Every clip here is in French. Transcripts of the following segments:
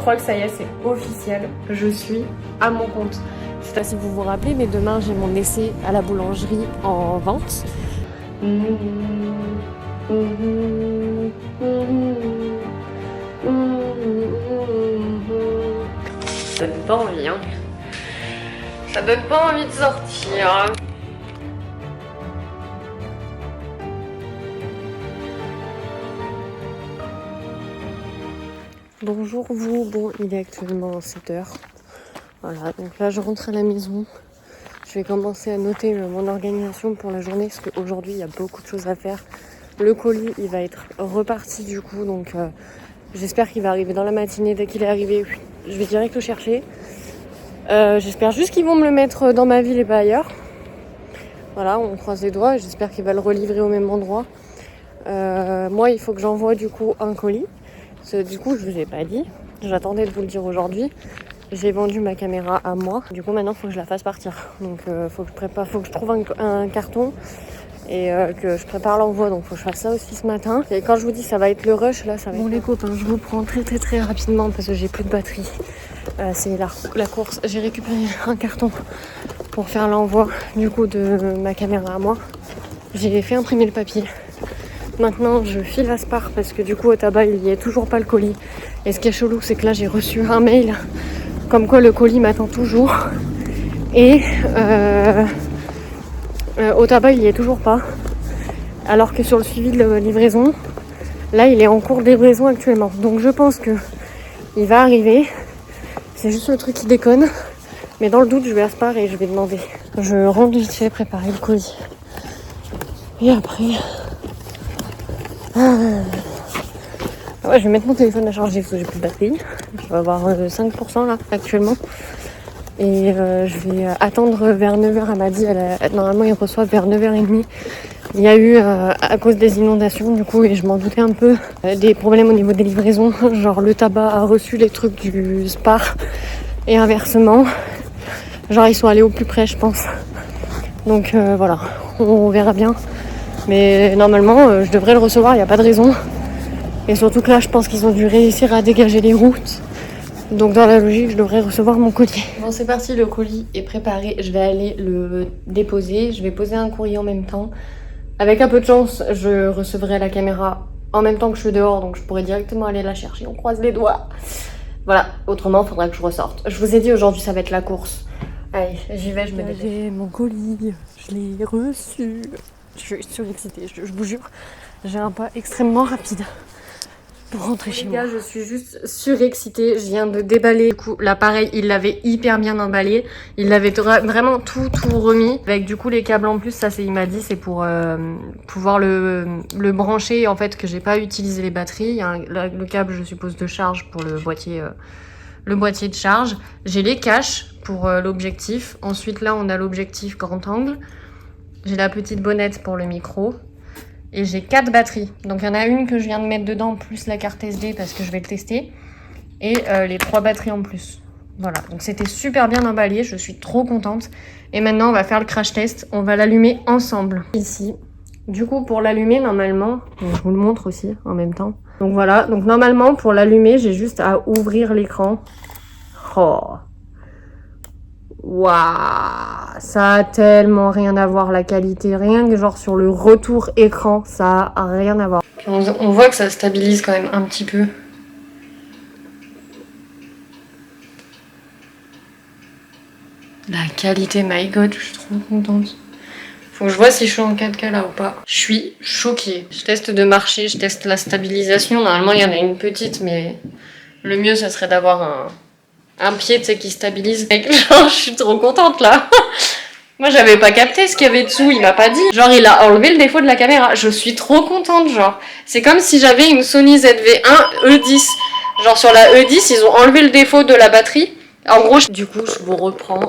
crois que ça y est, c'est officiel. Je suis à mon compte. Je sais pas si vous vous rappelez, mais demain j'ai mon essai à la boulangerie en vente. Ça donne pas envie, hein. Ça donne pas envie de sortir. Bonjour vous, bon il est actuellement 7h. Voilà, donc là je rentre à la maison. Je vais commencer à noter mon organisation pour la journée parce qu'aujourd'hui il y a beaucoup de choses à faire. Le colis il va être reparti du coup, donc j'espère qu'il va arriver dans la matinée. Dès qu'il est arrivé, je vais direct le chercher. J'espère juste qu'ils vont me le mettre dans ma ville et pas ailleurs. Voilà, on croise les doigts, j'espère qu'il va le relivrer au même endroit. Moi il faut que j'envoie du coup un colis. Du coup, je vous ai pas dit, j'attendais de vous le dire aujourd'hui. J'ai vendu ma caméra à moi. Du coup, maintenant, il faut que je la fasse partir. Donc, faut que je trouve un carton et que je prépare l'envoi. Donc, faut que je fasse ça aussi ce matin. Et quand je vous dis ça va être le rush, là, ça va être... Bon, les copains, je vous prends très rapidement parce que j'ai plus de batterie. C'est la course. J'ai récupéré un carton pour faire l'envoi du coup de ma caméra à moi. J'ai fait imprimer le papier. Maintenant je file à Spar parce que du coup au tabac il n'y a toujours pas le colis. Et ce qui est chelou c'est que là j'ai reçu un mail comme quoi le colis m'attend toujours. Et au tabac il n'y est toujours pas. Alors que sur le suivi de livraison, là il est en cours de livraison actuellement. Donc je pense que il va arriver. C'est juste le truc qui déconne. Mais dans le doute je vais à Spar et je vais demander. Je rentre vite fait préparer le colis. Et après... Ouais, je vais mettre mon téléphone à charger parce que j'ai plus de batterie. Je vais avoir 5% là actuellement. Et je vais attendre vers 9h. Elle m'a dit, normalement ils reçoivent vers 9h30. Il y a eu, à cause des inondations du coup, et je m'en doutais un peu, des problèmes au niveau des livraisons. Genre le tabac a reçu les trucs du Spar et inversement. Genre ils sont allés au plus près je pense. Donc voilà, on verra bien. Mais normalement je devrais le recevoir, il n'y a pas de raison. Et surtout que là, je pense qu'ils ont dû réussir à dégager les routes. Donc dans la logique, je devrais recevoir mon colis. Bon, c'est parti, le colis est préparé. Je vais aller le déposer. Je vais poser un courrier en même temps. Avec un peu de chance, je recevrai la caméra en même temps que je suis dehors. Donc je pourrai directement aller la chercher. On croise les doigts. Voilà, autrement, il faudra que je ressorte. Je vous ai dit, aujourd'hui, ça va être la course. Allez, j'y vais, je me dépêche. J'ai mon colis, je l'ai reçu. Je suis surexcitée, je vous jure. J'ai un pas extrêmement rapide pour rentrer chez moi. Les gars, je suis juste surexcitée. Je viens de déballer. Du coup, l'appareil, il l'avait hyper bien emballé. Il l'avait vraiment tout remis. Avec du coup les câbles en plus, ça c'est, il m'a dit, c'est pour pouvoir le brancher. En fait, que j'ai pas utilisé les batteries. Il y a le câble, je suppose, de charge pour le boîtier de charge. J'ai les caches pour l'objectif. Ensuite, là, on a l'objectif grand angle. J'ai la petite bonnette pour le micro. Et j'ai 4 batteries. Donc il y en a une que je viens de mettre dedans, plus la carte SD parce que je vais le tester. Et les 3 batteries en plus. Voilà, donc c'était super bien emballé, je suis trop contente. Et maintenant on va faire le crash test, on va l'allumer ensemble. Ici. Du coup pour l'allumer normalement, je vous le montre aussi en même temps. Donc voilà, donc normalement pour l'allumer j'ai juste à ouvrir l'écran. Oh. Waouh, ça a tellement rien à voir la qualité, rien que genre sur le retour écran, ça a rien à voir. Puis on voit que ça stabilise quand même un petit peu. La qualité, my god, je suis trop contente. Faut que je vois si je suis en 4K là ou pas. Je suis choquée. Je teste de marcher, je teste la stabilisation. Normalement il y en a une petite, mais le mieux ça serait d'avoir un pied, tu sais, qui stabilise. Genre, je suis trop contente, là. Moi, j'avais pas capté ce qu'il y avait dessous, il m'a pas dit. Genre, il a enlevé le défaut de la caméra. Je suis trop contente, genre. C'est comme si j'avais une Sony ZV-1 E10. Genre, sur la E10, ils ont enlevé le défaut de la batterie. En gros, du coup, je vous reprends.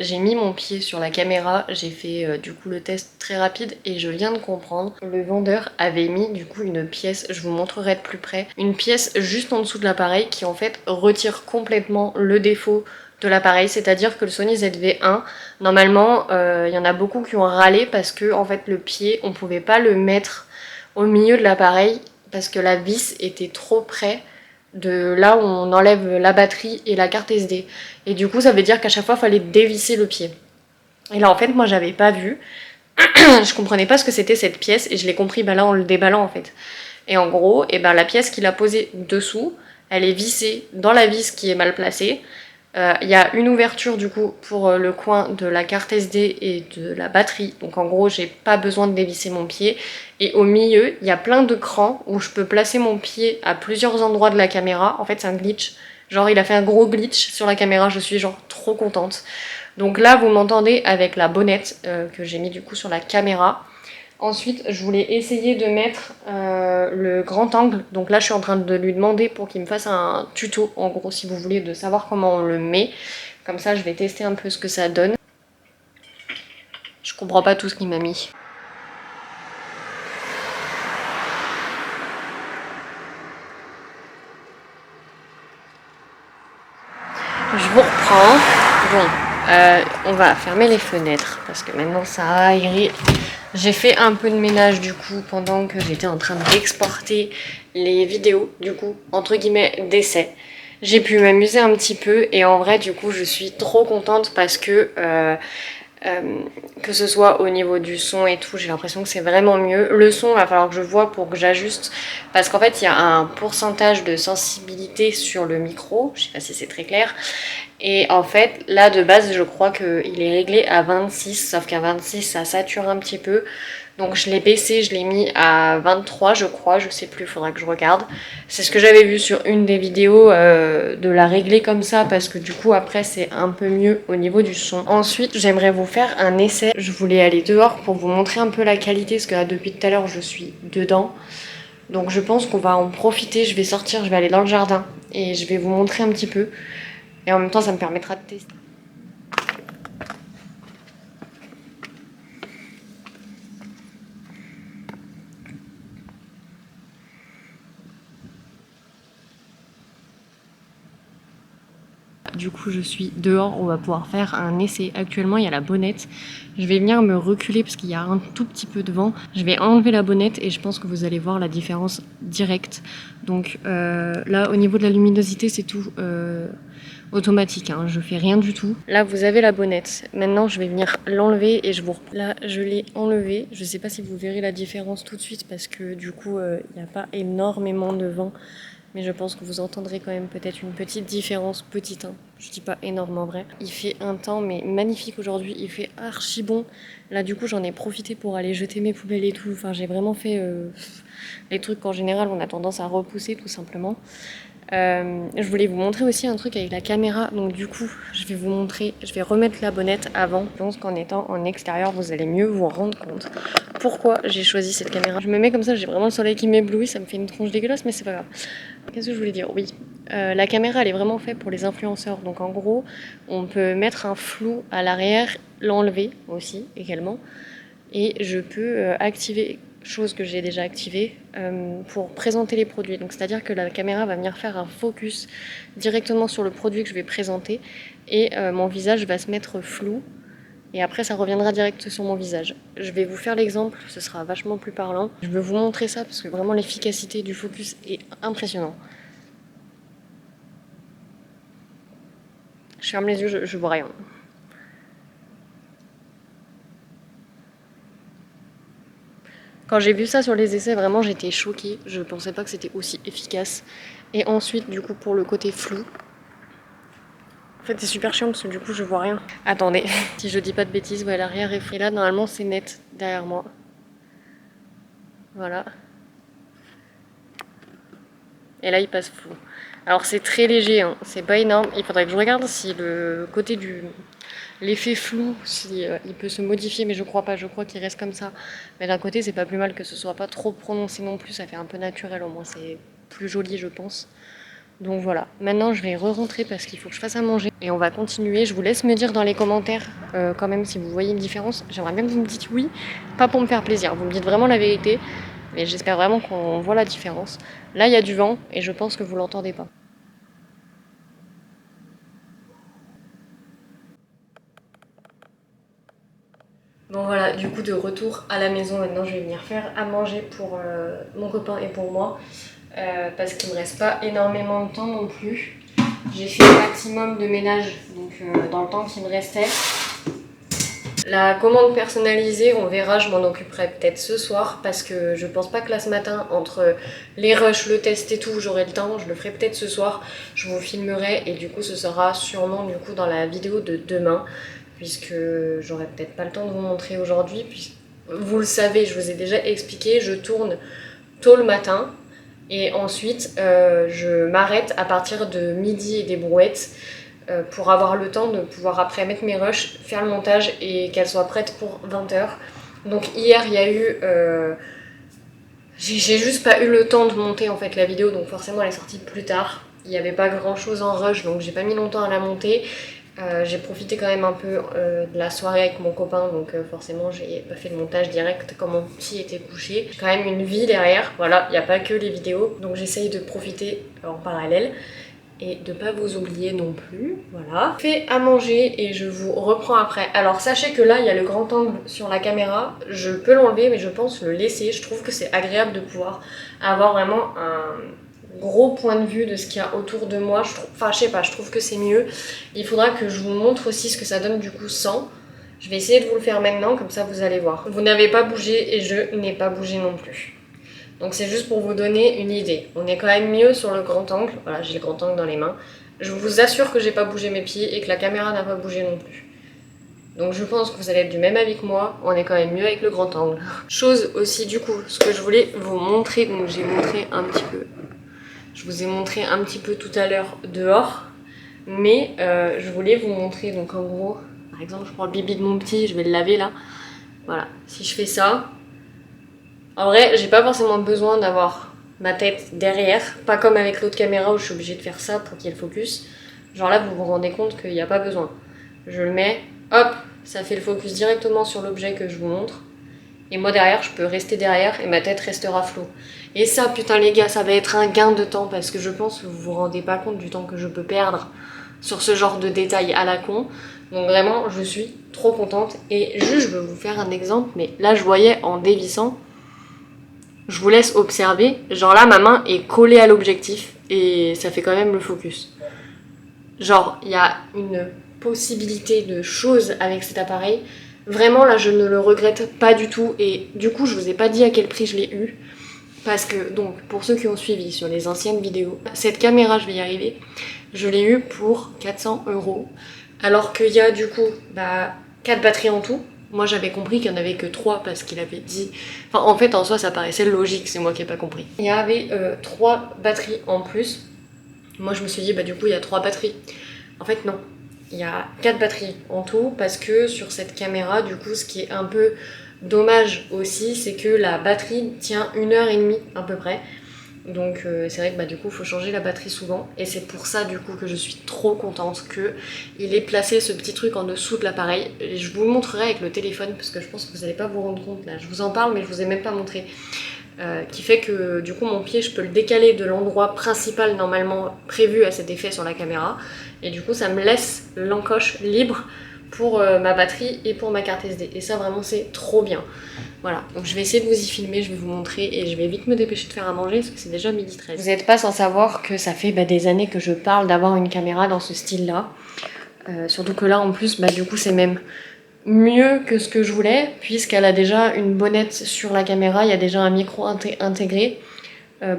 J'ai mis mon pied sur la caméra. J'ai fait, du coup, le test très rapide. Et je viens de comprendre. Le vendeur avait mis, du coup, une pièce. Je vous montrerai de plus près. Une pièce juste en dessous de l'appareil qui, en fait, retire complètement le défaut de l'appareil. C'est-à-dire que le Sony ZV-1, normalement, il y en a beaucoup qui ont râlé parce que, en fait, le pied, on pouvait pas le mettre au milieu de l'appareil parce que la vis était trop près de là où on enlève la batterie et la carte SD. Et du coup ça veut dire qu'à chaque fois il fallait dévisser le pied. Et là en fait moi j'avais pas vu, je comprenais pas ce que c'était cette pièce et je l'ai compris là en le déballant en fait. Et en gros, la pièce qu'il a posée dessous, elle est vissée dans la vis qui est mal placée. Il y a une ouverture du coup pour le coin de la carte SD et de la batterie. Donc en gros, j'ai pas besoin de dévisser mon pied. Et au milieu, il y a plein de crans où je peux placer mon pied à plusieurs endroits de la caméra. En fait, c'est un glitch. Genre, il a fait un gros glitch sur la caméra. Je suis genre trop contente. Donc là, vous m'entendez avec la bonnette que j'ai mis du coup sur la caméra. Ensuite, je voulais essayer de mettre le grand angle. Donc là, je suis en train de lui demander pour qu'il me fasse un tuto, en gros, si vous voulez, de savoir comment on le met. Comme ça, je vais tester un peu ce que ça donne. Je comprends pas tout ce qu'il m'a mis. Je vous reprends. Bon, on va fermer les fenêtres parce que maintenant ça a aéré. J'ai fait un peu de ménage du coup pendant que j'étais en train d'exporter les vidéos du coup entre guillemets d'essai. J'ai pu m'amuser un petit peu et en vrai du coup je suis trop contente parce que ce soit au niveau du son et tout, j'ai l'impression que c'est vraiment mieux. Le son, il va falloir que je vois pour que j'ajuste parce qu'en fait il y a un pourcentage de sensibilité sur le micro, je sais pas si c'est très clair. Et en fait, là de base, je crois qu'il est réglé à 26, sauf qu'à 26, ça sature un petit peu. Donc je l'ai baissé, je l'ai mis à 23, je crois, je sais plus, faudra que je regarde. C'est ce que j'avais vu sur une des vidéos, de la régler comme ça, parce que du coup, après, c'est un peu mieux au niveau du son. Ensuite, j'aimerais vous faire un essai. Je voulais aller dehors pour vous montrer un peu la qualité, parce que là, depuis tout à l'heure, je suis dedans. Donc je pense qu'on va en profiter, je vais sortir, je vais aller dans le jardin, et je vais vous montrer un petit peu. Et en même temps, ça me permettra de tester. Du coup, je suis dehors, on va pouvoir faire un essai. Actuellement, il y a la bonnette. Je vais venir me reculer parce qu'il y a un tout petit peu de vent. Je vais enlever la bonnette et je pense que vous allez voir la différence directe. Donc là, au niveau de la luminosité, c'est tout automatique, hein. Je fais rien du tout. Là, vous avez la bonnette. Maintenant, je vais venir l'enlever et je vous... Là, je l'ai enlevée. Je sais pas si vous verrez la différence tout de suite parce que du coup, il n'y a pas énormément de vent. Mais je pense que vous entendrez quand même peut-être une petite différence, petite, hein. Je dis pas énorme en vrai. Il fait un temps mais magnifique aujourd'hui, il fait archi bon. Là du coup j'en ai profité pour aller jeter mes poubelles et tout. Enfin j'ai vraiment fait les trucs qu'en général on a tendance à repousser tout simplement. Je voulais vous montrer aussi un truc avec la caméra, donc du coup je vais vous montrer, je vais remettre la bonnette avant. Je pense qu'en étant en extérieur vous allez mieux vous rendre compte pourquoi j'ai choisi cette caméra. Je me mets comme ça, j'ai vraiment le soleil qui m'éblouit, ça me fait une tronche dégueulasse mais c'est pas grave. Qu'est-ce que je voulais dire? Oui, la caméra elle est vraiment faite pour les influenceurs, donc en gros on peut mettre un flou à l'arrière, l'enlever aussi également, et je peux activer, chose que j'ai déjà activée, pour présenter les produits. Donc c'est-à-dire que la caméra va venir faire un focus directement sur le produit que je vais présenter et mon visage va se mettre flou et après ça reviendra direct sur mon visage. Je vais vous faire l'exemple, ce sera vachement plus parlant. Je veux vous montrer ça parce que vraiment l'efficacité du focus est impressionnant. Je ferme les yeux, je vois rien. Quand j'ai vu ça sur les essais, vraiment j'étais choquée. Je pensais pas que c'était aussi efficace. Et ensuite, du coup, pour le côté flou, en fait c'est super chiant parce que du coup je vois rien. Attendez, si je dis pas de bêtises, ouais, l'arrière est flou. Et là, normalement c'est net derrière moi. Voilà. Et là il passe flou. Alors c'est très léger, hein. C'est pas énorme. Il faudrait que je regarde si le côté du... L'effet flou, si, il peut se modifier, mais je crois pas, je crois qu'il reste comme ça. Mais d'un côté, c'est pas plus mal que ce soit pas trop prononcé non plus, ça fait un peu naturel, au moins c'est plus joli, je pense. Donc voilà, maintenant je vais re-rentrer parce qu'il faut que je fasse à manger et on va continuer. Je vous laisse me dire dans les commentaires quand même si vous voyez une différence. J'aimerais bien que vous me dites oui, pas pour me faire plaisir, vous me dites vraiment la vérité, mais j'espère vraiment qu'on voit la différence. Là il y a du vent et je pense que vous l'entendez pas. Bon voilà, du coup de retour à la maison, maintenant je vais venir faire à manger pour mon copain et pour moi. parce qu'il me reste pas énormément de temps non plus. J'ai fait le maximum de ménage donc dans le temps qui me restait. La commande personnalisée, on verra, je m'en occuperai peut-être ce soir parce que je pense pas que là ce matin, entre les rushs, le test et tout, j'aurai le temps. Je le ferai peut-être ce soir, je vous filmerai et du coup ce sera sûrement du coup dans la vidéo de demain puisque j'aurai peut-être pas le temps de vous montrer aujourd'hui. Vous le savez, je vous ai déjà expliqué, je tourne tôt le matin et ensuite je m'arrête à partir de midi et des brouettes. Pour avoir le temps de pouvoir après mettre mes rushs, faire le montage et qu'elles soient prêtes pour 20h. Donc hier il y a eu... j'ai juste pas eu le temps de monter en fait la vidéo, donc forcément elle est sortie plus tard. Il n'y avait pas grand chose en rush, donc j'ai pas mis longtemps à la monter. J'ai profité quand même un peu de la soirée avec mon copain, donc forcément j'ai pas fait le montage direct quand mon petit était couché. J'ai quand même une vie derrière, voilà, il n'y a pas que les vidéos, donc j'essaye de profiter en parallèle. Et de pas vous oublier non plus, voilà. Je fais à manger et je vous reprends après. Alors sachez que là il y a le grand angle sur la caméra, je peux l'enlever mais je pense le laisser. Je trouve que c'est agréable de pouvoir avoir vraiment un gros point de vue de ce qu'il y a autour de moi. Enfin je sais pas, je trouve que c'est mieux. Il faudra que je vous montre aussi ce que ça donne du coup sans. Je vais essayer de vous le faire maintenant, comme ça vous allez voir. Vous n'avez pas bougé et je n'ai pas bougé non plus. Donc c'est juste pour vous donner une idée. On est quand même mieux sur le grand angle. Voilà, j'ai le grand angle dans les mains. Je vous assure que j'ai pas bougé mes pieds et que la caméra n'a pas bougé non plus. Donc je pense que vous allez être du même avis que moi. On est quand même mieux avec le grand angle. Chose aussi du coup, ce que je voulais vous montrer, donc j'ai montré un petit peu. Je vous ai montré un petit peu tout à l'heure dehors. Mais je voulais vous montrer, donc en gros, par exemple je prends le bibi de mon petit, je vais le laver là. Voilà, si je fais ça... En vrai, j'ai pas forcément besoin d'avoir ma tête derrière, pas comme avec l'autre caméra où je suis obligée de faire ça pour qu'il y ait le focus. Genre là, vous vous rendez compte qu'il n'y a pas besoin. Je le mets, hop, ça fait le focus directement sur l'objet que je vous montre. Et moi derrière, je peux rester derrière et ma tête restera floue. Et ça, putain les gars, ça va être un gain de temps parce que je pense que vous vous rendez pas compte du temps que je peux perdre sur ce genre de détails à la con. Donc vraiment, je suis trop contente. Et juste, je veux vous faire un exemple, mais là, je voyais en dévissant... Je vous laisse observer, genre là ma main est collée à l'objectif et ça fait quand même le focus. Genre il y a une possibilité de choses avec cet appareil. Vraiment là je ne le regrette pas du tout et du coup je vous ai pas dit à quel prix je l'ai eu. Parce que donc pour ceux qui ont suivi sur les anciennes vidéos, cette caméra je vais y arriver, je l'ai eu pour 400 €. Alors qu'il y a du coup 4 batteries en tout. Moi j'avais compris qu'il n'y en avait que 3 parce qu'il avait dit... Enfin en fait en soi ça paraissait logique, c'est moi qui n'ai pas compris. Il y avait 3 batteries en plus. Moi je me suis dit du coup il y a 3 batteries. En fait non, il y a 4 batteries en tout parce que sur cette caméra du coup ce qui est un peu dommage aussi c'est que la batterie tient 1h30 à peu près. Donc c'est vrai que du coup il faut changer la batterie souvent et c'est pour ça du coup que je suis trop contente qu'il ait placé ce petit truc en dessous de l'appareil. Je vous le montrerai avec le téléphone parce que je pense que vous n'allez pas vous rendre compte là, je vous en parle mais je vous ai même pas montré. Qui fait que du coup mon pied je peux le décaler de l'endroit principal normalement prévu à cet effet sur la caméra et du coup ça me laisse l'encoche libre pour ma batterie et pour ma carte SD et ça vraiment c'est trop bien. Voilà, donc je vais essayer de vous y filmer, je vais vous montrer et je vais vite me dépêcher de faire à manger parce que c'est déjà 12h13. Vous n'êtes pas sans savoir que ça fait des années que je parle d'avoir une caméra dans ce style là. Surtout que là en plus du coup c'est même mieux que ce que je voulais puisqu'elle a déjà une bonnette sur la caméra, il y a déjà un micro intégré.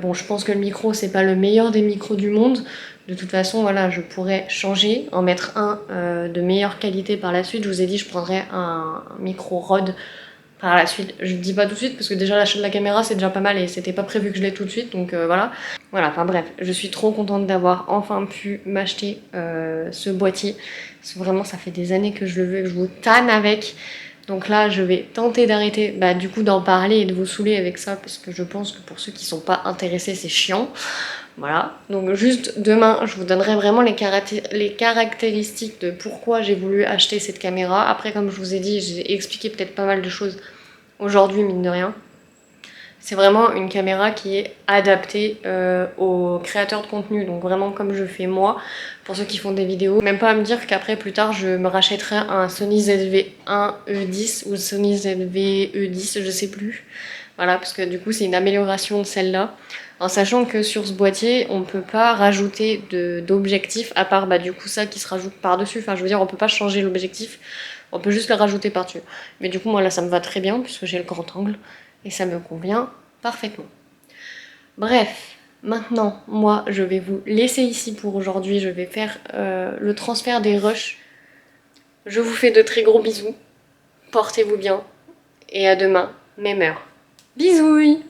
Bon je pense que le micro c'est pas le meilleur des micros du monde. De toute façon voilà je pourrais changer, en mettre un de meilleure qualité par la suite. Je vous ai dit je prendrais un micro Rode par la suite, je ne dis pas tout de suite parce que déjà l'achat de la caméra c'est déjà pas mal et c'était pas prévu que je l'ai tout de suite donc voilà. Voilà, enfin bref, je suis trop contente d'avoir enfin pu m'acheter ce boîtier. Parce que vraiment ça fait des années que je le veux et que je vous tanne avec. Donc là je vais tenter d'arrêter du coup d'en parler et de vous saouler avec ça parce que je pense que pour ceux qui sont pas intéressés c'est chiant. Voilà, donc juste demain je vous donnerai vraiment les caractéristiques de pourquoi j'ai voulu acheter cette caméra. Après comme je vous ai dit, j'ai expliqué peut-être pas mal de choses aujourd'hui mine de rien. C'est vraiment une caméra qui est adaptée aux créateurs de contenu, donc vraiment comme je fais moi, pour ceux qui font des vidéos. Même pas à me dire qu'après plus tard je me rachèterai un Sony ZV-1E10 ou Sony ZV-E10, je sais plus. Voilà, parce que du coup c'est une amélioration de celle-là. en sachant que sur ce boîtier, on peut pas rajouter d'objectif, à part du coup ça qui se rajoute par-dessus. Enfin, je veux dire, on peut pas changer l'objectif, on peut juste le rajouter par-dessus. Mais du coup, moi là, ça me va très bien, puisque j'ai le grand angle, et ça me convient parfaitement. Bref, maintenant, moi, je vais vous laisser ici pour aujourd'hui. Je vais faire le transfert des rushs. Je vous fais de très gros bisous. Portez-vous bien. Et à demain, même heure. Bisous!